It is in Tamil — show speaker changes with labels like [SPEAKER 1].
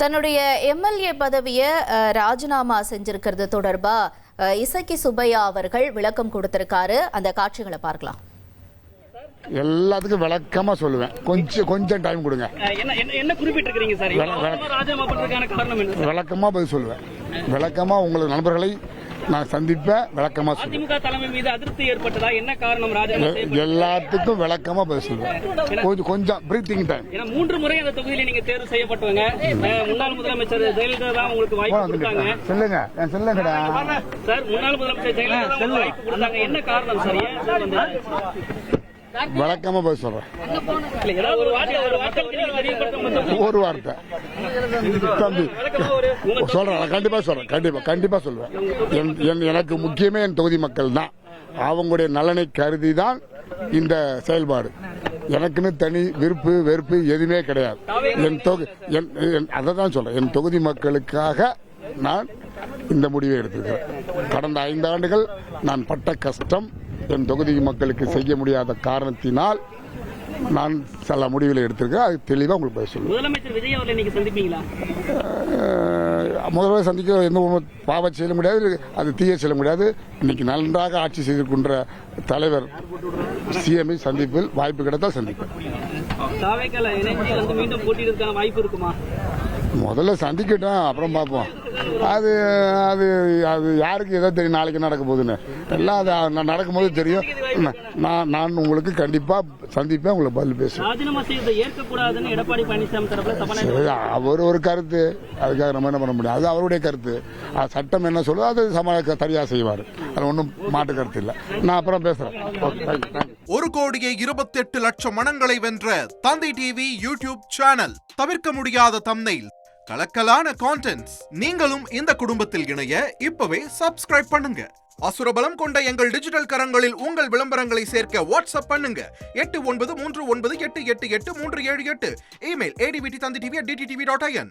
[SPEAKER 1] தன்னுடைய எம்எல்ஏ பதவியை ராஜினாமா செஞ்சிருக்கிறது தொடர்பா இசக்கி சுப்பையா அவர்கள் விளக்கம் கொடுத்திருக்காரு. அந்த காட்சிகளை பார்க்கலாம்.
[SPEAKER 2] எல்லாத்துக்கும் விளக்கமா சொல்லுவேன். கொஞ்சம் டைம் கொடுங்க.
[SPEAKER 3] என்ன குறிப்பிட்டிருக்கீங்க சார்? ராஜினாமா பண்றதுக்கான காரணம் என்ன?
[SPEAKER 2] விளக்கமா பதில் சொல்லுவேன். விளக்கமா உங்களுக்கு நண்பர்களை நான் சந்திப்பேன். விளக்கமா சொல்லுவேன்.
[SPEAKER 3] அதிமுக தலைமை மீது அதிருப்தி ஏற்பட்டதா? என்ன காரணம்? ராஜினாமா
[SPEAKER 2] எல்லாத்துக்கும் விளக்கமா பதில் சொல்லுவேன். கொஞ்சம் பிரீத்திங் டைம்.
[SPEAKER 3] 3 முறை அந்த தொகுதியில நீங்க தேர்வு செய்யப்பட்டவங்க. முன்னாள் முதலமைச்சர் ஜெயலலிதா தான் உங்களுக்கு வாய்ப்பு கொடுத்தாங்க.
[SPEAKER 2] சொல்லுங்க சொல்லுங்கடா
[SPEAKER 3] சார். முன்னாள் முதலமைச்சர் ஜெயலலிதா தான் வாய்ப்பு கொடுத்தாங்க. என்ன காரணம் சார்? ஏன் சார் வந்து
[SPEAKER 2] விளக்கமா பதில் சொல்றேன். ஒரு வார்த்தை தம்பி சொல்றேன். கண்டிப்பா சொல்லுவேன். எனக்கு முக்கியமே என் தொகுதி மக்கள் தான். அவங்களுடைய நலனை கருதி தான் இந்த செயல்பாடு. எனக்குன்னு தனி விருப்பு வெறுப்பு எதுவுமே கிடையாது. அதை தான் சொல்றேன். என் தொகுதி மக்களுக்காக நான் இந்த முடிவை எடுத்திருக்கிறேன். கடந்த 5 ஆண்டுகள் நான் பட்ட கஷ்டம் என் தொகுதி மக்களுக்கு செய்ய முடியாத காரணத்தினால் நான் சில முடிவுகளை எடுத்திருக்கேன். அது தெளிவாக உங்களுக்கு பதில் சொல்லுவேன்.
[SPEAKER 3] முதலமைச்சர் விஜய் அவர்களை நீங்க சந்திப்பீங்களா?
[SPEAKER 2] முதல்வர் சந்திக்க எந்த பாவம் செய்ய முடியாது, அது தீய செய்ய முடியாது. இன்னைக்கு நன்றாக ஆட்சி செய்திருக்கின்ற தலைவர் சிஎம்ஐ சந்திப்பில் வாய்ப்பு கிடைத்தால் சந்திப்பேன்.
[SPEAKER 3] மீண்டும் போட்டியிடுவதற்கான வாய்ப்பு இருக்குமா?
[SPEAKER 2] முதல்ல சந்திக்கட்டும், அப்புறம் பார்ப்போம். அது அது அது யாருக்கு எதோ தெரியும் நாளைக்கு நடக்க போகுதுன்னு. எல்லாம் அது நடக்கும்போது தெரியும். நான் உங்களுக்கு கண்டிப்பா சந்திப்பேன், உங்களுக்கு பதில் பேசுவேன். அவர் ஒரு கருத்து, அதுக்காக நம்ம என்ன பண்ண முடியும்? அது அவருடைய கருத்து. சட்டம் என்ன சொல்லுதோ அது சரியா செய்வார். அது ஒன்றும் மாற்று கருத்து இல்லை. நான் அப்புறம் பேசுறேன்.
[SPEAKER 4] 1,28,00,000 மனங்களை வென்ற தந்தி டிவி யூடியூப் சேனல். தவிர்க்க முடியாத தம்ப்நெயில், கலக்கலான கான்டென்ட்ஸ். நீங்களும் இந்த குடும்பத்தில் இணைய இப்பவே சப்ஸ்கிரைப் பண்ணுங்க. அசுரபலம் கொண்ட எங்கள் டிஜிட்டல் கரங்களில் உங்கள் விளம்பரங்களை சேர்க்க வாட்ஸ்அப் பண்ணுங்க. 8939888838. Email advtthanditv@dttv.in.